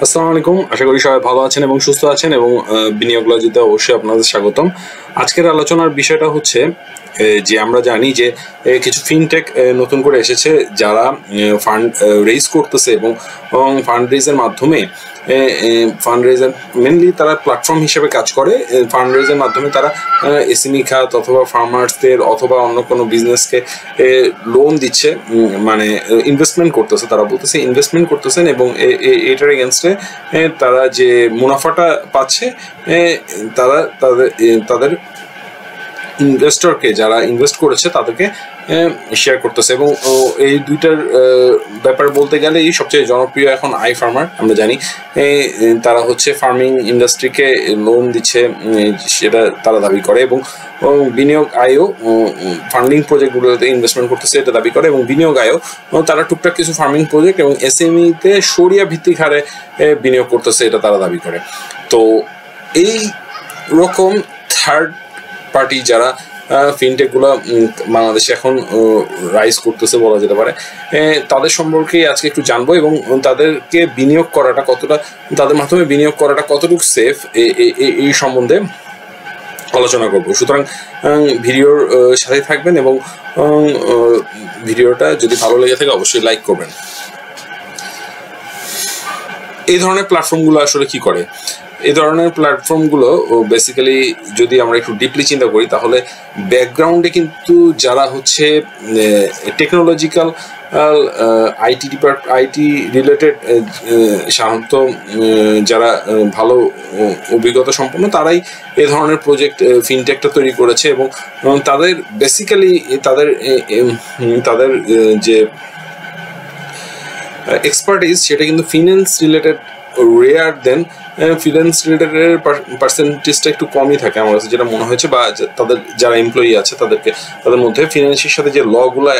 আসসালামু আলাইকুম। আশা করি সবাই ভালো আছেন এবং সুস্থ আছেন এবং বিনিয়োগ লজিতে অবশ্যই আপনাদের স্বাগতম। আজকের আলোচনার বিষয়টা হচ্ছে যে আমরা জানি যে কিছু ফিনটেক নতুন করে এসেছে যারা ফান্ড রেইজ করতেছে এবং ফান্ড রেইজের মাধ্যমে মেনলি তারা প্ল্যাটফর্ম হিসেবে কাজ করে। ফান্ড রেইজের মাধ্যমে তারা এসএমই খাত অথবা ফার্মার্সদের অথবা অন্য কোনো বিজনেসকে লোন দিচ্ছে, মানে ইনভেস্টমেন্ট করতেছে। তারা বলতেছে ইনভেস্টমেন্ট করতেছেন এবং এটার এগেনস্টে তারা যে মুনাফাটা পাচ্ছে তারা তাদের ইনভেস্টরকে, যারা ইনভেস্ট করেছে তাদেরকে শেয়ার করতেছে। এবং এই দুইটার ব্যাপার বলতে গেলে এই সবচেয়ে জনপ্রিয় এখন আই ফার্মার। আমরা জানি তারা হচ্ছে ফার্মিং ইন্ডাস্ট্রিকে লোন দিচ্ছে, সেটা তারা দাবি করে। এবং বিনিয়োগ আয়ও ফান্ডিং প্রজেক্টগুলোতে ইনভেস্টমেন্ট করতেছে এটা দাবি করে। এবং বিনিয়োগ আয়ও তারা টুকটাক কিছু ফার্মিং প্রজেক্ট এবং এসএমইতে সরিয়া ভিত্তিক হারে বিনিয়োগ করতেছে এটা তারা দাবি করে। তো এই রকম থার্ড পার্টি যারা ফিনটেকগুলো বাংলাদেশে এখন রাইজ করতেছে বলা যেতে পারে, তাদের সম্পর্কে আজকে একটু জানবো এবং তাদেরকে বিনিয়োগ করাটা কতটা, তাদের মাধ্যমে বিনিয়োগ করাটা কতটুকু সেফ এই সম্বন্ধে আলোচনা করব। সুতরাং ভিডিওর সাথে থাকবেন এবং ভিডিওটা যদি ভালো লেগে থাকে অবশ্যই লাইক করবেন। এই ধরনের প্ল্যাটফর্মগুলো আসলে কি করে? এই ধরনের প্ল্যাটফর্মগুলো বেসিক্যালি যদি আমরা একটু ডিপলি চিন্তা করি তাহলে ব্যাকগ্রাউন্ডে কিন্তু যারা হচ্ছে টেকনোলজিক্যাল আইটি রিলেটেড সাধারণত যারা ভালো অভিজ্ঞতা সম্পন্ন তারাই এ ধরনের প্রজেক্ট ফিনটেকটা তৈরি করেছে। এবং তাদের বেসিক্যালি তাদের যে এক্সপার্টিস সেটা কিন্তু ফিন্যান্স রিলেটেড রেয়ার দেন ফিন্যান্স রিলেটেড পার্সেন্টেজটা একটু কমই থাকে আমার কাছে যেটা মনে হয়েছে। বা তাদের যারা এমপ্লয়ি আছে তাদের মধ্যে ফিন্যান্সের সাথে যে লগুলো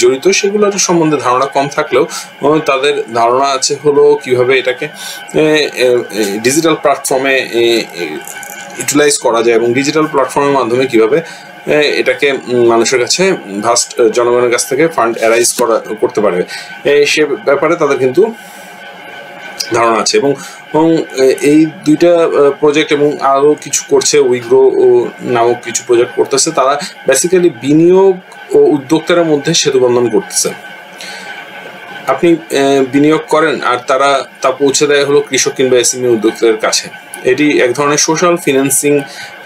জড়িত সেগুলোর সম্বন্ধে ধারণা কম থাকলেও তাদের ধারণা আছে হলো কিভাবে এটাকে ডিজিটাল প্ল্যাটফর্মে ইউটিলাইজ করা যায় এবং ডিজিটাল প্ল্যাটফর্মের মাধ্যমে কিভাবে এটাকে মানুষের কাছে ভাস্ট জনগণের কাছ থেকে ফান্ড অ্যারাইজ করতে পারবে সে ব্যাপারে তাদের কিন্তু ধারণা আছে। এবং এই দুইটা প্রজেক্ট এবং আরও কিছু করছে, উইগ্রো নামক কিছু প্রজেক্ট করতেছে। তারা বেসিক্যালি বিনিয়োগ ও উদ্যোক্তাদের মধ্যে সেতুবন্ধন করতেছে। আপনি বিনিয়োগ করেন আর তা পৌঁছে দেয় হলো কৃষক কিংবা এসএমই উদ্যোক্তাদের কাছে। এটি এক ধরনের সোশ্যাল ফিন্যান্সিং,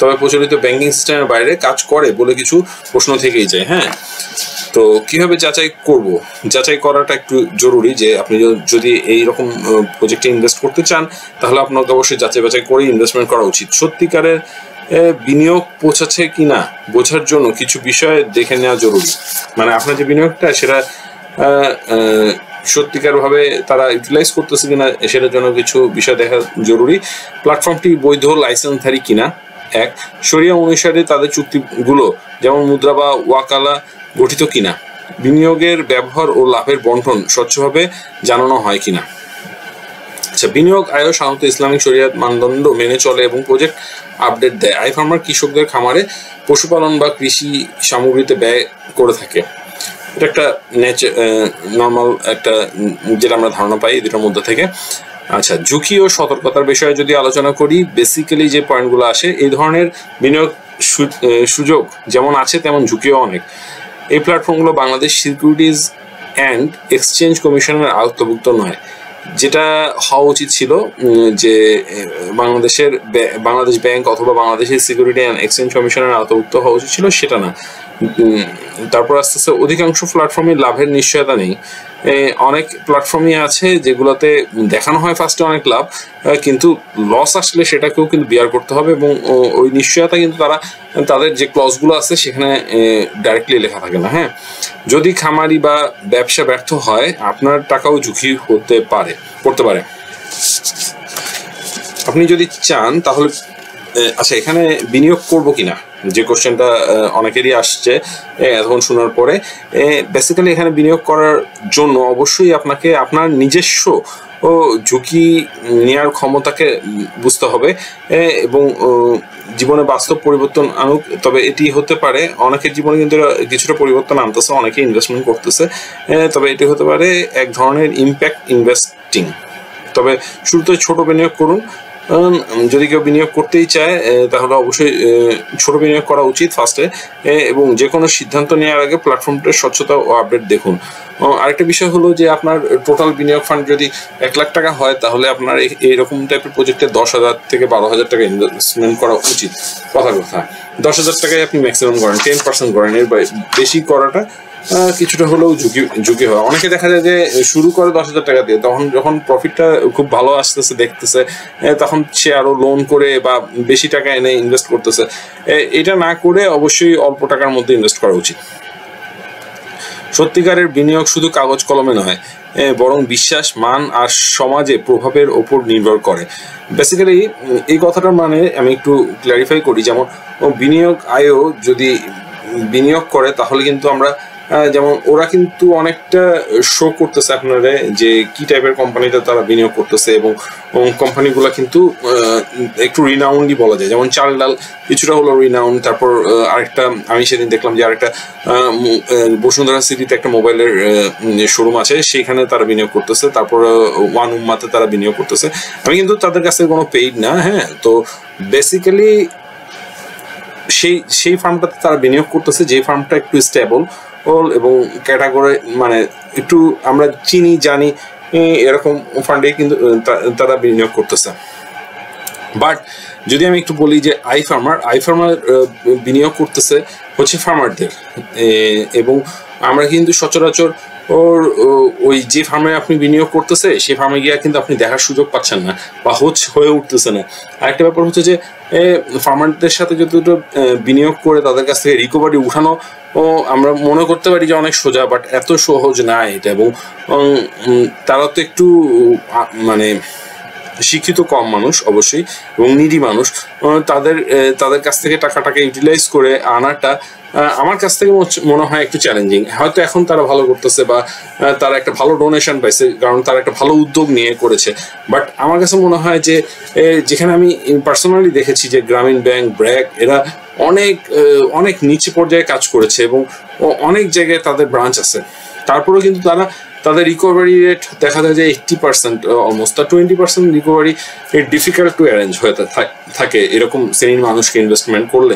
তবে প্রচলিত ব্যাংকিং সিস্টেমের বাইরে কাজ করে বলে কিছু প্রশ্ন থেকেই যায়। হ্যাঁ, তো কিভাবে যাচাই করব? যাচাই করাটা একটু জরুরি যে আপনি যদি এই রকম প্রজেক্টে ইনভেস্ট করতে চান তাহলে আপনাকে অবশ্যই যাচাই বাছাই করে ইনভেস্টমেন্ট করা উচিত। সত্যিকারের বিনিয়োগ পৌঁছাচ্ছে কিনা বোঝার জন্য কিছু বিষয় দেখে নেওয়া জরুরি। মানে আপনার যে বিনিয়োগটা সেটা সত্যিকারভাবে তারা ইউটিলাইজ করতেছে কিনা সেটার জন্য কিছু বিষয় দেখা জরুরি। প্ল্যাটফর্মটি বৈধ লাইসেন্সধারী কিনা, এক, শরিয়া অনুসারে তাদের চুক্তিগুলো যেমন মুদ্রা বা ওয়াকালা গঠিত কিনা, বিনিয়োগের ব্যবহার ও লাভের বন্টন স্বচ্ছভাবে জানানো হয় কিনা। আচ্ছা, বিনিয়োগ আয়ও সাধারণত ইসলামিক শরিয়াত মানদণ্ড মেনে চলে এবং প্রজেক্ট আপডেট দেয়। আই ফার্মার কৃষকদের খামারে পশুপালন বা কৃষি সামগ্রীতে ব্যয় করে থাকে। এটা একটা নর্মাল একটা যেটা আমরা ধারণা পাই দুটার মধ্যে থেকে। আচ্ছা, ঝুঁকি ও সতর্কতার বিষয়ে যদি আলোচনা করি, বেসিক্যালি যে পয়েন্টগুলো আসে, এই ধরনের বিনিয়োগ সুযোগ যেমন আছে তেমন ঝুঁকিও অনেক। এই প্ল্যাটফর্মগুলো বাংলাদেশ সিকিউরিটিজ অ্যান্ড এক্সচেঞ্জ কমিশনের আওতাভুক্ত নয়, যেটা হওয়া উচিত ছিল যে বাংলাদেশ ব্যাংক অথবা বাংলাদেশের সিকিউরিটি অ্যান্ড এক্সচেঞ্জ কমিশনের আওতাভুক্ত হওয়া উচিত ছিল, সেটা না। তারপর আস্তে আস্তে অধিকাংশ প্ল্যাটফর্মে লাভের নিশ্চয়তা নেই। অনেক প্ল্যাটফর্মই আছে যেগুলোতে দেখানো হয় ফার্স্টে অনেক লাভ, কিন্তু লস আসলে সেটাকেও কিন্তু বিয়ার করতে হবে। এবং ওই নিশ্চয়তা কিন্তু তাদের যে ক্লজগুলো আছে সেখানে ডাইরেক্টলি লেখা থাকে না। হ্যাঁ, যদি খামারি বা ব্যবসা ব্যর্থ হয় আপনার টাকাও ঝুঁকি পড়তে পারে। আপনি যদি চান তাহলে আচ্ছা, এখানে বিনিয়োগ করবো কিনা যে কোশ্চেনটা অনেকেরই আসছে এতক্ষণ শোনার পরে, বেসিক্যালি এখানে বিনিয়োগ করার জন্য অবশ্যই আপনাকে আপনার নিজস্ব ঝুঁকি নেওয়ার ক্ষমতাকে বুঝতে হবে এবং জীবনে বাস্তব পরিবর্তন আনুক। তবে এটি হতে পারে অনেকের জীবনে কিন্তু কিছুটা পরিবর্তন আনতেছে, অনেকে ইনভেস্টমেন্ট করতেছে, তবে এটি হতে পারে এক ধরনের ইম্প্যাক্ট ইনভেস্টিং। তবে শুরুতে ছোট বিনিয়োগ করুন। যদি কেউ বিনিয়োগ করতেই চায় তাহলে অবশ্যই ছোট বিনিয়োগ করা উচিত ফার্স্টে, এবং যে কোনো সিদ্ধান্ত নেওয়ার আগে প্ল্যাটফর্মটার স্বচ্ছতা ও আপডেট দেখুন। আরেকটা বিষয় হলো যে আপনার টোটাল বিনিয়োগ ফান্ড যদি 1 লাখ টাকা হয় তাহলে আপনার এইরকম টাইপের প্রজেক্টে 10,000 থেকে 12,000 টাকা ইনভেস্টমেন্ট করা উচিত। কথা 10,000 টাকায় আপনি ম্যাক্সিমাম করেন, 10% করেন, এর বেশি করাটা কিছুটা হলেও ঝুঁকি হয়। অনেকে দেখা যায় যে শুরু করে 10,000 টাকা দিয়ে, তখন যখন প্রফিটটা খুব ভালো আসতেছে দেখতেছে তখন সে আরো লোন করে বা বেশি টাকা এনে ইনভেস্ট করতেছে। এটা না করে অবশ্যই অল্প টাকার মধ্যে ইনভেস্ট করা উচিত। সত্যিকারের বিনিয়োগ শুধু কাগজ কলমে নয়, বরং বিশ্বাস, মান আর সমাজে প্রভাবের ওপর নির্ভর করে। বেসিক্যালি এই কথাটার মানে আমি একটু ক্ল্যারিফাই করি। যেমন বিনিয়োগ আয়ও যদি বিনিয়োগ করে তাহলে কিন্তু আমরা যেমন ওরা কিন্তু অনেকটা শো করতেছে আপনারা যে কি টাইপের কোম্পানিতে তারা বিনিয়োগ করতেছে, এবং কোম্পানিগুলো কিন্তু একটু রিনাউন্ডই বলা যায়। যেমন চাল ডাল কিছুটা হলো রিনাউন্ড। তারপর আরেকটা আমি সেদিন দেখলাম যে আরেকটা বসুন্ধরা সিটিতে একটা মোবাইলের শোরুম আছে, সেইখানে তারা বিনিয়োগ করতেছে। তারপর ওয়ান উম্মাতে তারা বিনিয়োগ করতেছে। আমি কিন্তু তাদের কাছে কোনো পেইড না, হ্যাঁ। তো বেসিক্যালি সেই ফার্মটাতে তারা বিনিয়োগ করতেছে যে ফার্মটা একটু স্টেবল এবং ক্যাটাগরি মানে একটু আমরা চিনি জানি এরকম ফান্ডে কিন্তু তারা বিনিয়োগ করতেছে। বাট যদি আমি একটু বলি যে আই ফার্মার বিনিয়োগ করতেছে হচ্ছে ফার্মারদের, এবং আমরা কিন্তু সচরাচর ওই যে ফার্মে আপনি বিনিয়োগ করতেছে সেই ফার্মে গিয়ে কিন্তু আপনি দেখার সুযোগ পাচ্ছেন না বা হয়ে উঠতেছে না। আরেকটা ব্যাপার হচ্ছে যে ফার্মারদের সাথে যতটা বিনিয়োগ করে তাদের কাছ থেকে রিকভারি উঠানো আমরা মনে করতে পারি যে অনেক সোজা, বাট এত সহজ না এটা। এবং তারা তো একটু মানে শিক্ষিত কম মানুষ অবশ্যই, এবং নিডি মানুষ। তাদের কাছ থেকে টাকাটাকে ইউটিলাইজ করে আনাটা আমার কাছ থেকে মনে হয় একটু চ্যালেঞ্জিং। হয়তো এখন তারা ভালো করতেছে বা তারা একটা ভালো ডোনেশন পাইছে, কারণ তারা একটা ভালো উদ্যোগ নিয়ে করেছে। বাট আমার কাছে মনে হয় যে যেখানে আমি পার্সোনালি দেখেছি যে গ্রামীণ ব্যাংক, ব্র্যাক এরা অনেক নিচে পর্যায়ে কাজ করেছে এবং অনেক জায়গায় তাদের ব্রাঞ্চ আছে, তারপরেও কিন্তু তাদের রিকভারি রেট দেখা যায় যে 80% almost. 20% recovery difficult to arrange হয়ে থাকে এরকম শ্রেণীর মানুষকে ইনভেস্টমেন্ট করলে।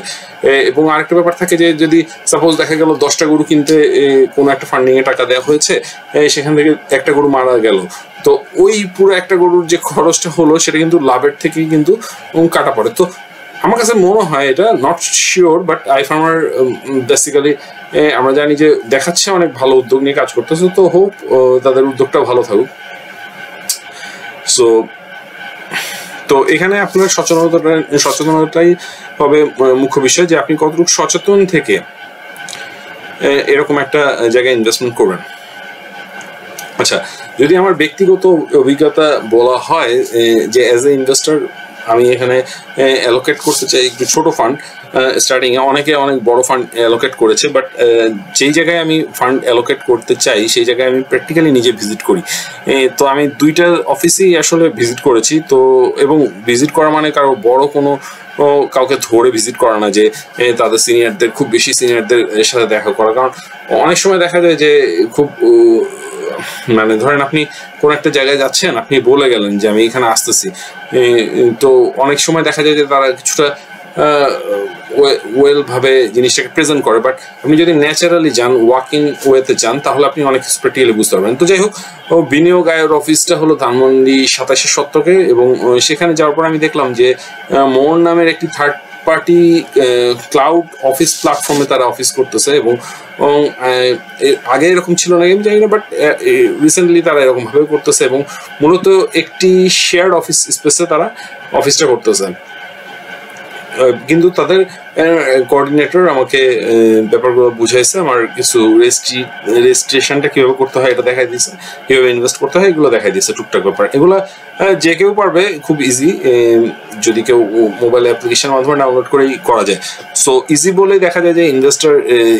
এবং আরেকটা ব্যাপার থাকে যে যদি সাপোজ দেখা গেল 10টা গরু কিনতে কোনো একটা ফান্ডিংয়ে টাকা দেওয়া হয়েছে, সেখান থেকে একটা গরু মারা গেল, তো ওই পুরো একটা গরুর যে খরচটা হলো সেটা কিন্তু লাভের থেকেই কিন্তু কাটা পড়ে। তো আমার কাছে মনে হয় এটা not sure, but I farmer basically আমরা জানি যে দেখাচ্ছে অনেক ভালো উদ্যোগ নিয়ে কাজ করতেছে। তো হোপ তাদের উদ্যোগটা ভালো থাকুক। তো এখানে আপনার সচেতনতাই হবে মুখ্য বিষয়, যে আপনি কতটুকু সচেতন থেকে এরকম একটা জায়গায় ইনভেস্টমেন্ট করবেন। আচ্ছা, যদি আমার ব্যক্তিগত অভিজ্ঞতা বলা হয় যে অ্যাজ এ ইনভেস্টর আমি এখানে অ্যালোকেট করতে চাই একটু ছোট ফান্ড। স্টার্টিংয়ে অনেকে অনেক বড় ফান্ড অ্যালোকেট করেছে, বাট যেই জায়গায় আমি ফান্ড অ্যালোকেট করতে চাই সেই জায়গায় আমি প্র্যাকটিক্যালি নিজে ভিজিট করি। তো আমি 2টা অফিসেই আসলে ভিজিট করেছি। তো এবং ভিজিট করা মানে কারো বড় কোনো কাউকে ধরে ভিজিট করা না, যে তাদের সিনিয়রদের খুব বেশি সিনিয়রদের সাথে দেখা করা। কারণ অনেক সময় দেখা যায় যে খুব মানে ধরেন আপনি কোন একটা জায়গায় যাচ্ছেন, আপনি বলে গেলেন যে আমি এখানে আসতেছি, তো অনেক সময় দেখা যায় যে তারা কিছুটা ওয়েল ভাবে জিনিসটাকে প্রেজেন্ট করে। বাট আপনি যদি ন্যাচারালি যান, ওয়াকিং ওয়েতে যান, তাহলে আপনি অনেক প্র্যাকটিক্যালি বুঝতে পারবেন। তো যাই হোক, বিনিয়োগ আয়ের অফিসটা হলো ধানমন্ডি 87 শতকে, এবং সেখানে যাওয়ার পর আমি দেখলাম যে মোহন নামের একটি থার্ড পার্টি ক্লাউড অফিস প্ল্যাটফর্মে তারা অফিস করতেছে। এবং আগে এরকম ছিল না আমি জানি না, বাট রিসেন্টলি তারা এরকম ভাবে করতেছে এবং মূলত একটি শেয়ার্ড অফিস স্পেসে তারা অফিসটা করতেছে। কিন্তু তাদের কোঅর্ডিনেটর আমাকে ব্যাপারগুলো বুঝাইছে, আমার কিছু রেজিস্ট্রেশনটা কিভাবে করতে হয় এটা দেখাই দিয়েছে, কিভাবে ইনভেস্ট করতে হয় এগুলো দেখাই দিয়েছে, টুকটাক ব্যাপার। এগুলো যে কেউ পারবে, খুব ইজি, যদি কেউ মোবাইল অ্যাপ্লিকেশনের মাধ্যমে ডাউনলোড করেই করা যায়। সো ইজি বলেই দেখা যায় যে ইনভেস্টার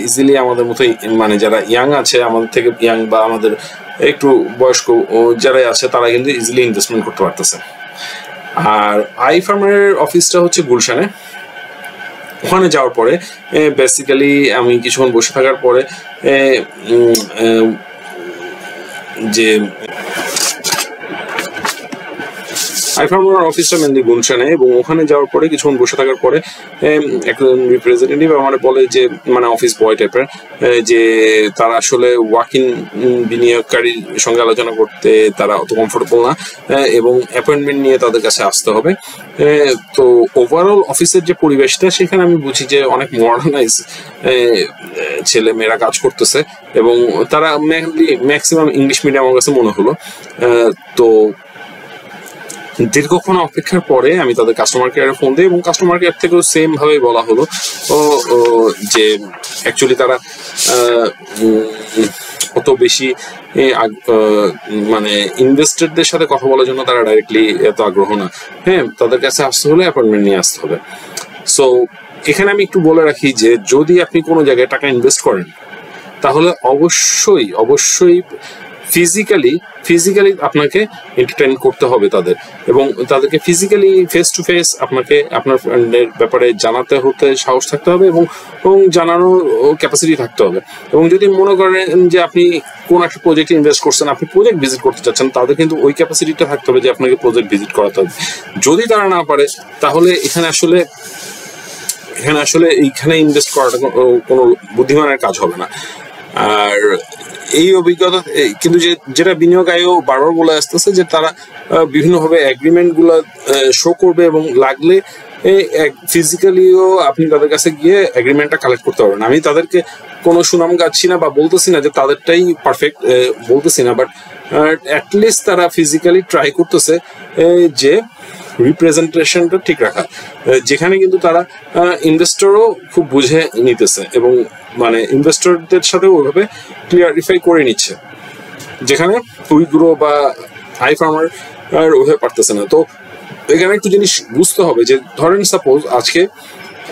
ইজিলি আমাদের মতোই, মানে যারা ইয়াং আছে, আমাদের থেকে ইয়াং বা আমাদের একটু বয়স্ক যারাই আছে, তারা কিন্তু ইজিলি ইনভেস্টমেন্ট করতে পারতেছে। আর আই ফার্মারের অফিসটা হচ্ছে গুলশানে। ওখানে যাওয়ার পরে বেসিক্যালি আমি কিছুক্ষণ বসে থাকার পরে যে আইফার্মার অফিসটা মেনলি গুলশানে, এবং ওখানে যাওয়ার পরে কিছুক্ষণ বসে থাকার পরে একজন রিপ্রেজেন্টেটিভ আমার বলে যে মানে অফিস বয় টাইপের, যে তারা আসলে ওয়াকিং বিনিয়োগকারীর সঙ্গে আলোচনা করতে তারা অত কমফোর্টেবল না, এবং অ্যাপয়েন্টমেন্ট নিয়ে তাদের কাছে আসতে হবে। তো ওভারঅল অফিসের যে পরিবেশটা সেখানে আমি বুঝি যে অনেক মডার্নাইজ ছেলে মেয়েরা কাজ করতেছে, এবং তারা ম্যাক্সিমাম ইংলিশ মিডিয়াম আমার কাছে মনে হলো। তো দীর্ঘক্ষণ অপেক্ষার পরে আমি তাদের কাস্টমার কেয়ারে ফোন দিই, এবং কাস্টমার কেয়ার থেকেও সেম ভাবে বলা হলো যে অ্যাকচুয়ালি তারা অত বেশি মানে ইনভেস্টরদের সাথে কথা বলার জন্য তারা ডাইরেক্টলি এত আগ্রহ না। হ্যাঁ, তাদের কাছে আসতে হলে অ্যাপয়েন্টমেন্ট নিয়ে আসতে হবে। সো এখানে আমি একটু বলে রাখি যে যদি আপনি কোনো জায়গায় টাকা ইনভেস্ট করেন তাহলে অবশ্যই ফিজিক্যালি আপনাকে এন্টারটেইন করতে হবে তাদের, এবং তাদেরকে ফিজিক্যালি ফেস টু ফেস আপনাকে আপনার ফ্রেন্ডের ব্যাপারে জানাতে হতে সাহস থাকতে হবে, এবং জানানোর ক্যাপাসিটি থাকতে হবে। এবং যদি মনে করেন যে আপনি কোন একটা প্রজেক্টে ইনভেস্ট করছেন, আপনি প্রজেক্ট ভিজিট করতে চাচ্ছেন, তাদের কিন্তু ওই ক্যাপাসিটিটা থাকতে হবে যে আপনাকে প্রজেক্ট ভিজিট করাতে হবে। যদি তারা না পারে তাহলে এখানে আসলে এইখানে ইনভেস্ট করাটা কোনো বুদ্ধিমানের কাজ হবে না। আর এই অভিজ্ঞতা কিন্তু যেটা বিনিয়োগ আয়োগ বারবার বলে আসতেছে যে তারা বিভিন্নভাবে এগ্রিমেন্ট গুলা শো করবে, এবং লাগলে ফিজিক্যালিও আপনি তাদের কাছে গিয়ে এগ্রিমেন্টটা কালেক্ট করতে পারবেন। আমি তাদেরকে কোনো সুনাম গাচ্ছি না বা বলতেছি না যে তাদেরটাই পারফেক্ট, বলতেছি না, বাট অ্যাটলিস্ট তারা ফিজিক্যালি ট্রাই করতেছে যে রিপ্রেজেন্টেশনটা ঠিক রাখা, যেখানে কিন্তু তারা ইনভেস্টরও খুব বুঝে নিতেছে, এবং মানে ইনভেস্টরদের সাথে ওইভাবে ক্লিয়ারিফাই করে নিচ্ছে, যেখানে উইগ্রো বা আইফার্মার ওইভাবে পারতেছে না। তো এখানে একটু জিনিস বুঝতে হবে যে ধরেন সাপোজ আজকে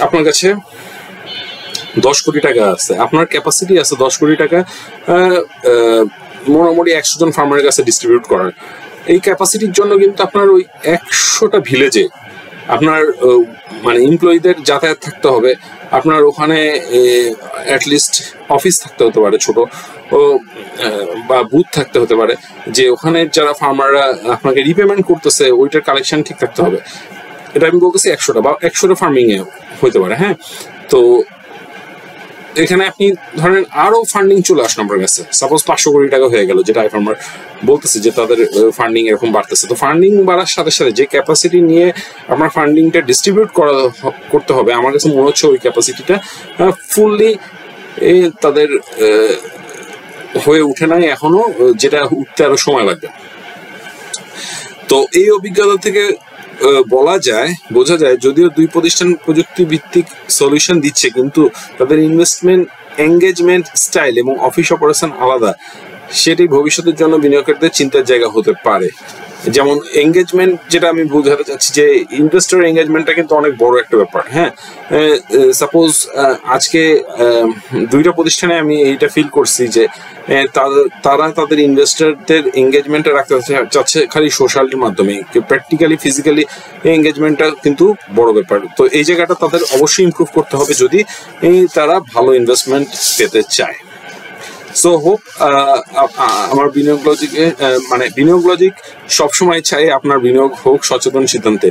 আপনার কাছে 10 কোটি টাকা আছে, আপনার ক্যাপাসিটি আছে 10 কোটি টাকা মোটামুটি 100 জন ফার্মারের কাছে ডিস্ট্রিবিউট করার। এই ক্যাপাসিটির জন্য কিন্তু আপনার ওই 100টা ভিলেজে আপনার মানে এমপ্লয়ীদের যাতায়াত থাকতে হবে, আপনার ওখানে অ্যাটলিস্ট অফিস থাকতে হতে পারে ছোট, বা বুথ থাকতে হতে পারে, যে ওখানে যারা ফার্মাররা আপনাকে রিপেমেন্ট করতেছে ওইটার কালেকশন ঠিক থাকতে হবে। এটা আমি বলতেছি 100টা বা 100টা ফার্মিং এ হতে পারে। হ্যাঁ, তো এখানে আপনি ধরেন আরো ফান্ডিং চলে আসলো আপনার কাছে, সাপোজ 500 কোটি টাকা হয়ে গেল, যেটা আইফার্মার বলতেছে যে তাদের ফান্ডিং এরকম বাড়তেছে। তো ফান্ডিং বাড়ার সাথে সাথে যে ক্যাপাসিটি নিয়ে আপনার ফান্ডিংটা ডিস্ট্রিবিউট করতে হবে, আমার কাছে মনে হচ্ছে ওই ক্যাপাসিটিটা ফুললি তাদের হয়ে উঠে নাই এখনো, যেটা উঠতে আরো সময় লাগবে। তো এই অভিজ্ঞতা থেকে বোঝা যায় যদিও দুই প্রতিষ্ঠান প্রযুক্তি ভিত্তিক সলিউশন দিচ্ছে, কিন্তু তাদের ইনভেস্টমেন্ট এঙ্গেজমেন্ট স্টাইল এবং অফিস অপারেশন আলাদা, সেটি ভবিষ্যতের জন্য বিনিয়োগকারীদের চিন্তার জায়গা হতে পারে। যেমন এঙ্গেজমেন্ট, যেটা আমি বোঝাতে চাচ্ছি যে ইনভেস্টর এঙ্গেজমেন্টটা কিন্তু অনেক বড় একটা ব্যাপার। হ্যাঁ, সাপোজ আজকে দুইটা প্রতিষ্ঠানে আমি এইটা ফিল করছি যে তারা তাদের ইনভেস্টরদের এঙ্গেজমেন্টটা রাখতে চাচ্ছে খালি সোশ্যালের মাধ্যমে, প্র্যাকটিক্যালি ফিজিক্যালি এঙ্গেজমেন্টটা কিন্তু বড় ব্যাপার। তো এই জায়গাটা তাদের অবশ্যই ইমপ্রুভ করতে হবে যদি তারা ভালো ইনভেস্টমেন্ট পেতে চায়। সো হোপ আমার বিনিয়োগ লজিক সবসময় চাই আপনার বিনিয়োগ হোক সচেতন সিদ্ধান্তে।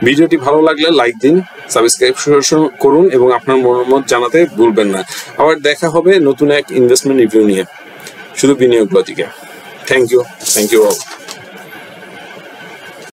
ভিডিওটি ভালো লাগলে লাইক দিন, সাবস্ক্রাইব করুন, এবং আপনার মতামত জানাতে ভুলবেন না। আবার দেখা হবে নতুন এক ইনভেস্টমেন্ট রিভিউ নিয়ে, শুধু বিনিয়োগ লজিকে। Thank you all.